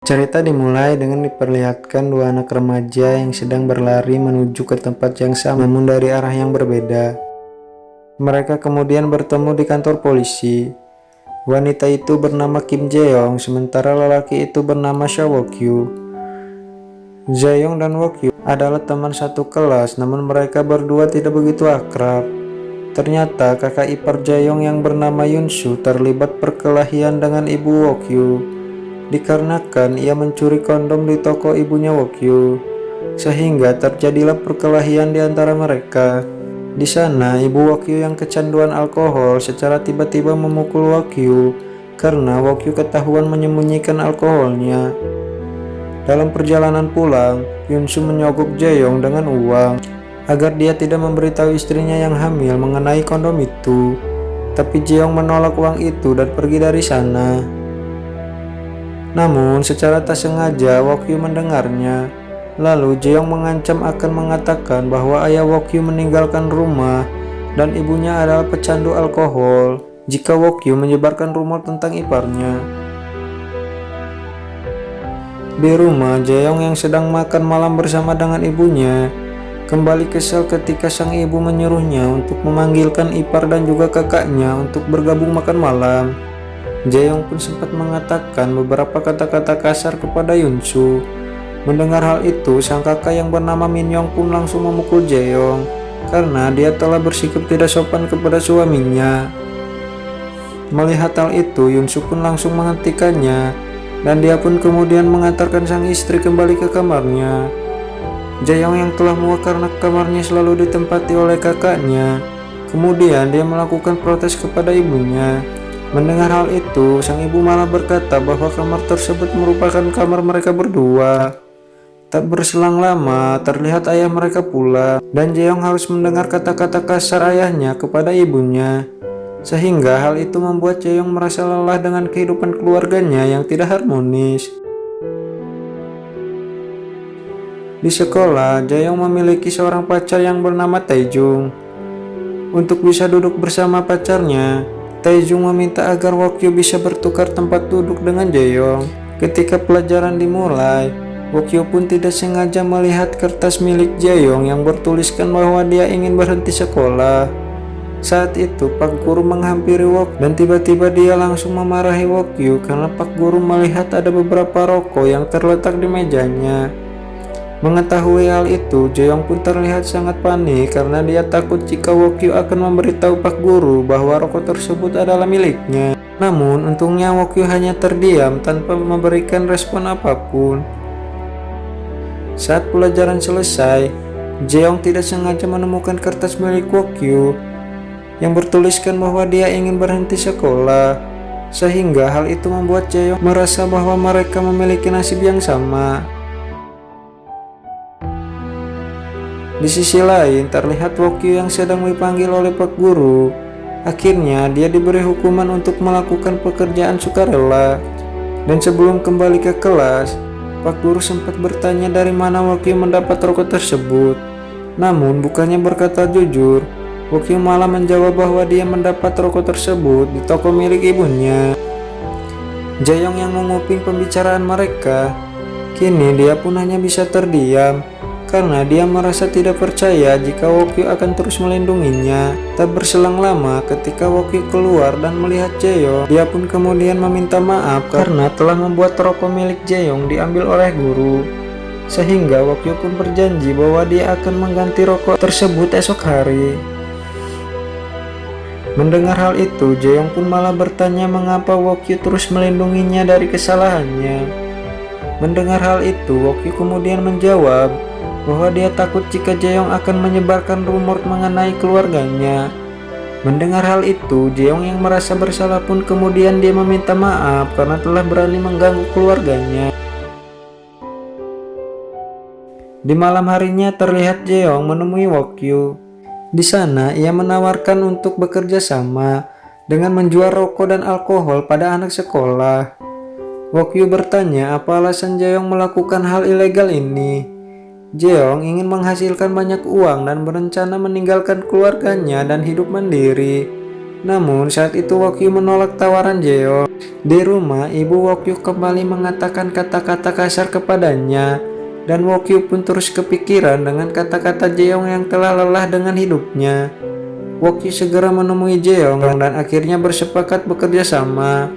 Cerita dimulai dengan diperlihatkan dua anak remaja yang sedang berlari menuju ke tempat yang sama namun dari arah yang berbeda. Mereka kemudian bertemu di kantor polisi. Wanita itu bernama Kim Jae-yong, sementara lelaki itu bernama Seo Wok-kyu. Jae-yong dan Wok-kyu adalah teman satu kelas, namun mereka berdua tidak begitu akrab. Ternyata kakak ipar Jae-yong yang bernama Yun-soo terlibat perkelahian dengan ibu Wok-kyu, dikarenakan ia mencuri kondom di toko ibunya Wok-kyu, sehingga terjadilah perkelahian di antara mereka. Di sana, ibu Wok-kyu yang kecanduan alkohol secara tiba-tiba memukul Wok-kyu karena Wok-kyu ketahuan menyembunyikan alkoholnya. Dalam perjalanan pulang, Yun-soo menyogok Jae-yong dengan uang agar dia tidak memberitahu istrinya yang hamil mengenai kondom itu. Tapi Jae-yong menolak uang itu dan pergi dari sana. Namun secara tak sengaja Wok-kyu mendengarnya. Lalu Jae-yong mengancam akan mengatakan bahwa ayah Wok-kyu meninggalkan rumah dan ibunya adalah pecandu alkohol jika Wok-kyu menyebarkan rumor tentang iparnya. Di rumah, Jae-yong yang sedang makan malam bersama dengan ibunya kembali kesal ketika sang ibu menyuruhnya untuk memanggilkan ipar dan juga kakaknya untuk bergabung makan malam. Jae-yong pun sempat mengatakan beberapa kata-kata kasar kepada Yun-soo. Mendengar hal itu, sang kakak yang bernama Min-yong pun langsung memukul Jae-yong karena dia telah bersikap tidak sopan kepada suaminya. Melihat hal itu, Yun-soo pun langsung menghentikannya dan dia pun kemudian mengantarkan sang istri kembali ke kamarnya. Jae-yong yang telah muak karena kamarnya selalu ditempati oleh kakaknya, kemudian dia melakukan protes kepada ibunya. Mendengar hal itu, sang ibu malah berkata bahwa kamar tersebut merupakan kamar mereka berdua. Tak berselang lama, terlihat ayah mereka pulang, dan Jae-yong harus mendengar kata-kata kasar ayahnya kepada ibunya. Sehingga hal itu membuat Jae-yong merasa lelah dengan kehidupan keluarganya yang tidak harmonis. Di sekolah, Jae-yong memiliki seorang pacar yang bernama Tae-jung. Untuk bisa duduk bersama pacarnya, Tae-jung meminta agar Wok-kyu bisa bertukar tempat duduk dengan Jae-yong. Ketika pelajaran dimulai, Wok-kyu pun tidak sengaja melihat kertas milik Jae-yong yang bertuliskan bahwa dia ingin berhenti sekolah. Saat itu, Pak Guru menghampiri Wok dan tiba-tiba dia langsung memarahi Wok-kyu karena Pak Guru melihat ada beberapa rokok yang terletak di mejanya. Mengetahui hal itu, Jae-yong pun terlihat sangat panik karena dia takut jika Wok-kyu akan memberitahu Pak Guru bahwa rokok tersebut adalah miliknya. Namun, untungnya Wok-kyu hanya terdiam tanpa memberikan respon apapun. Saat pelajaran selesai, Jae-yong tidak sengaja menemukan kertas milik Wok-kyu yang bertuliskan bahwa dia ingin berhenti sekolah, sehingga hal itu membuat Jae-yong merasa bahwa mereka memiliki nasib yang sama. Di sisi lain, terlihat Wok-kyu yang sedang dipanggil oleh Pak Guru. Akhirnya, dia diberi hukuman untuk melakukan pekerjaan sukarela. Dan sebelum kembali ke kelas, Pak Guru sempat bertanya dari mana Wok-kyu mendapat rokok tersebut. Namun, bukannya berkata jujur, Wok-kyu malah menjawab bahwa dia mendapat rokok tersebut di toko milik ibunya. Jae-yong yang menguping pembicaraan mereka, kini dia pun hanya bisa terdiam karena dia merasa tidak percaya jika Wok-kyu akan terus melindunginya. Tak berselang lama ketika Wok-kyu keluar dan melihat Jae-yong, dia pun kemudian meminta maaf karena telah membuat rokok milik Jae-yong diambil oleh guru. Sehingga Wok-kyu pun berjanji bahwa dia akan mengganti rokok tersebut esok hari. Mendengar hal itu, Jae-yong pun malah bertanya mengapa Wok-kyu terus melindunginya dari kesalahannya. Mendengar hal itu, Wok-kyu kemudian menjawab bahwa dia takut jika Jae-yong akan menyebarkan rumor mengenai keluarganya. Mendengar hal itu, Jae-yong yang merasa bersalah pun kemudian dia meminta maaf karena telah berani mengganggu keluarganya. Di malam harinya terlihat Jae-yong menemui Wok-kyu. Di sana ia menawarkan untuk bekerja sama dengan menjual rokok dan alkohol pada anak sekolah. Wok-kyu bertanya apa alasan Jae-yong melakukan hal ilegal ini. Jae-yong ingin menghasilkan banyak uang dan berencana meninggalkan keluarganya dan hidup mandiri. Namun saat itu Wokyu menolak tawaran Jeong. Di rumah, ibu Wokyu kembali mengatakan kata-kata kasar kepadanya, dan Wokyu pun terus kepikiran dengan kata-kata Jeong yang telah lelah dengan hidupnya. Wokyu segera menemui Jeong dan akhirnya bersepakat bekerja sama.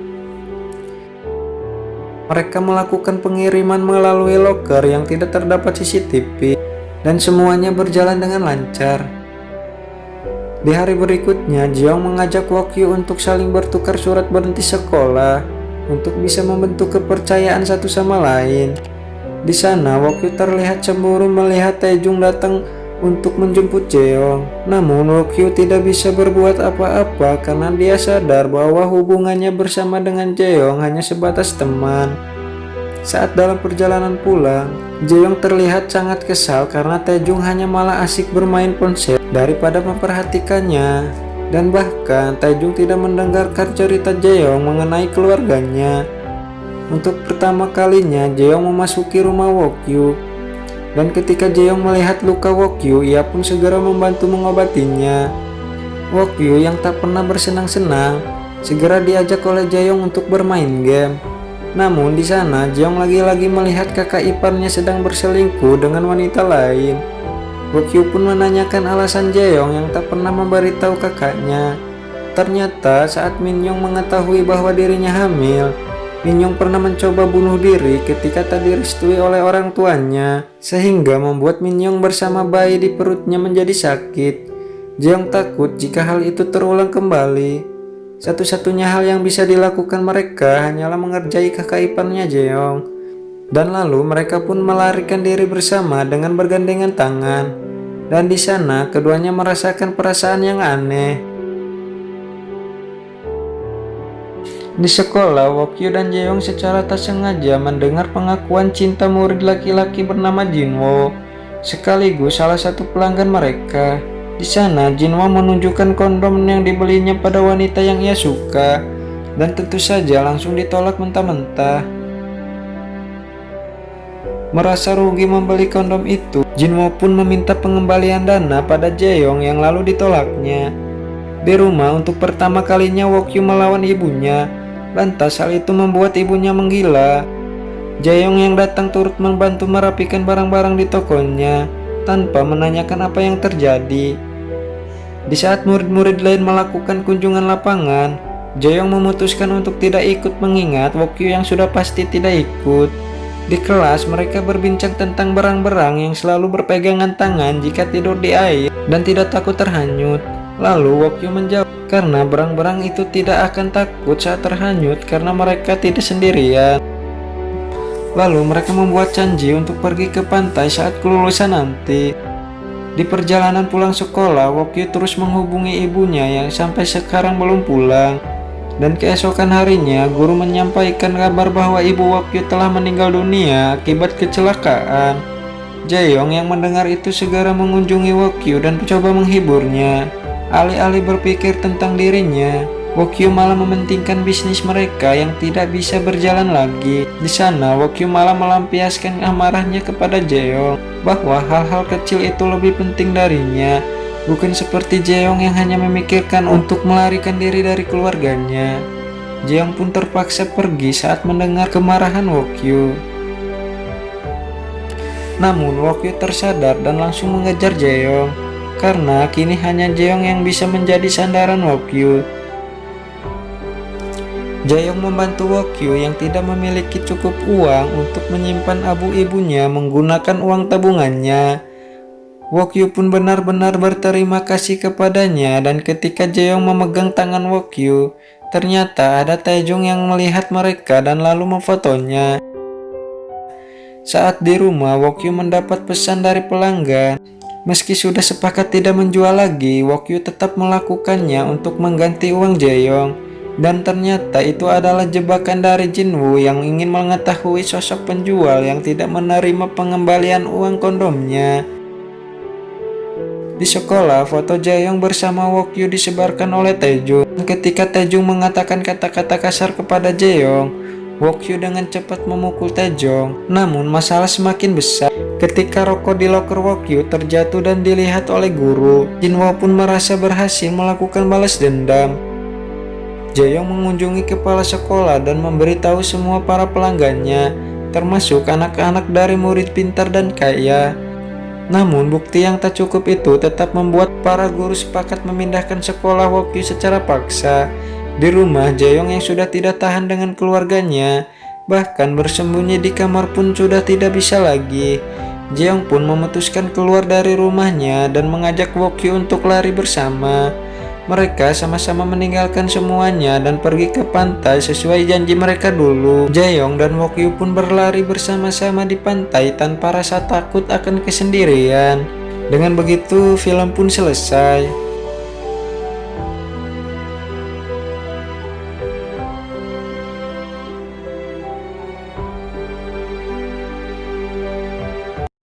Mereka melakukan pengiriman melalui loker yang tidak terdapat CCTV, dan semuanya berjalan dengan lancar. Di hari berikutnya, Jeong mengajak Wokyu untuk saling bertukar surat berhenti sekolah untuk bisa membentuk kepercayaan satu sama lain. Di sana, Wokyu terlihat cemburu melihat Taejung datang untuk menjemput Jeong. Namun, Wokyu tidak bisa berbuat apa-apa karena dia sadar bahwa hubungannya bersama dengan Jeong hanya sebatas teman. Saat dalam perjalanan pulang, Jeong terlihat sangat kesal karena Taejung hanya malah asik bermain ponsel daripada memperhatikannya. Dan bahkan Taejung tidak mendengarkan cerita Jeong mengenai keluarganya. Untuk pertama kalinya Jeong memasuki rumah Wokyu. Dan ketika Jeong melihat luka Wokyu, ia pun segera membantu mengobatinya. Wokyu yang tak pernah bersenang-senang segera diajak oleh Jeong untuk bermain game. Namun di sana Jeong lagi-lagi melihat kakak iparnya sedang berselingkuh dengan wanita lain. Wokyu pun menanyakan alasan Jeong yang tak pernah memberitahu kakaknya. Ternyata saat Minyoung mengetahui bahwa dirinya hamil, Minyoung pernah mencoba bunuh diri ketika tak direstui oleh orang tuanya, sehingga membuat Minyoung bersama bayi di perutnya menjadi sakit. Jeong takut jika hal itu terulang kembali. Satu-satunya hal yang bisa dilakukan mereka hanyalah mengerjai kakak iparnya Jeong. Dan lalu mereka pun melarikan diri bersama dengan bergandengan tangan. Dan di sana keduanya merasakan perasaan yang aneh. Di sekolah, Wokyu dan Jeong secara tak sengaja mendengar pengakuan cinta murid laki-laki bernama Jinwo, sekaligus salah satu pelanggan mereka. Di sana, Jinwo menunjukkan kondom yang dibelinya pada wanita yang ia suka, dan tentu saja langsung ditolak mentah-mentah. Merasa rugi membeli kondom itu, Jinwo pun meminta pengembalian dana pada Jeong yang lalu ditolaknya. Di rumah, untuk pertama kalinya Wokyu melawan ibunya, lantas hal itu membuat ibunya menggila. Jeong yang datang turut membantu merapikan barang-barang di tokonya, tanpa menanyakan apa yang terjadi. Di saat murid-murid lain melakukan kunjungan lapangan, Jeong memutuskan untuk tidak ikut mengingat Wokyu yang sudah pasti tidak ikut. Di kelas, mereka berbincang tentang berang-berang yang selalu berpegangan tangan jika tidur di air dan tidak takut terhanyut. Lalu Wokyu menjawab karena berang-berang itu tidak akan takut saat terhanyut karena mereka tidak sendirian. Lalu mereka membuat janji untuk pergi ke pantai saat kelulusan nanti. Di perjalanan pulang sekolah, Wokyu terus menghubungi ibunya yang sampai sekarang belum pulang. Dan keesokan harinya, guru menyampaikan kabar bahwa ibu Wokyu telah meninggal dunia akibat kecelakaan. Jeong yang mendengar itu segera mengunjungi Wokyu dan mencoba menghiburnya. Alih-alih berpikir tentang dirinya, Wokyu malah mementingkan bisnis mereka yang tidak bisa berjalan lagi. Di sana, Wokyu malah melampiaskan amarahnya kepada Jeong bahwa hal-hal kecil itu lebih penting darinya, bukan seperti Jeong yang hanya memikirkan untuk melarikan diri dari keluarganya. Jeong pun terpaksa pergi saat mendengar kemarahan Wokyu. Namun Wokyu tersadar dan langsung mengejar Jeong, karena kini hanya Jeong yang bisa menjadi sandaran Wokyu. Jeong membantu Wokyu yang tidak memiliki cukup uang untuk menyimpan abu ibunya menggunakan uang tabungannya. Wokyu pun benar-benar berterima kasih kepadanya, dan ketika Jeong memegang tangan Wokyu, ternyata ada Taejung yang melihat mereka dan lalu memfotonya. Saat di rumah, Wokyu mendapat pesan dari pelanggan. Meski sudah sepakat tidak menjual lagi, Wokyu tetap melakukannya untuk mengganti uang Jeong. Dan ternyata itu adalah jebakan dari Jinwoo yang ingin mengetahui sosok penjual yang tidak menerima pengembalian uang kondomnya. Di sekolah, foto Jeong bersama Wokyu disebarkan oleh Taejung. Ketika Taejung mengatakan kata-kata kasar kepada Jeong, Wokyu dengan cepat memukul Taejung. Namun masalah semakin besar ketika rokok di loker Wokyu terjatuh dan dilihat oleh guru. Jinwoo pun merasa berhasil melakukan balas dendam. Jaeyoung mengunjungi kepala sekolah dan memberitahu semua para pelanggannya, termasuk anak-anak dari murid pintar dan kaya. Namun bukti yang tak cukup itu tetap membuat para guru sepakat memindahkan sekolah Wokyu secara paksa. Di rumah, Jaeyoung yang sudah tidak tahan dengan keluarganya, bahkan bersembunyi di kamar pun sudah tidak bisa lagi. Jaeyoung pun memutuskan keluar dari rumahnya dan mengajak Wokyu untuk lari bersama. Mereka sama-sama meninggalkan semuanya dan pergi ke pantai sesuai janji mereka dulu. Jaeyoung dan Wokyu pun berlari bersama-sama di pantai tanpa rasa takut akan kesendirian. Dengan begitu, film pun selesai.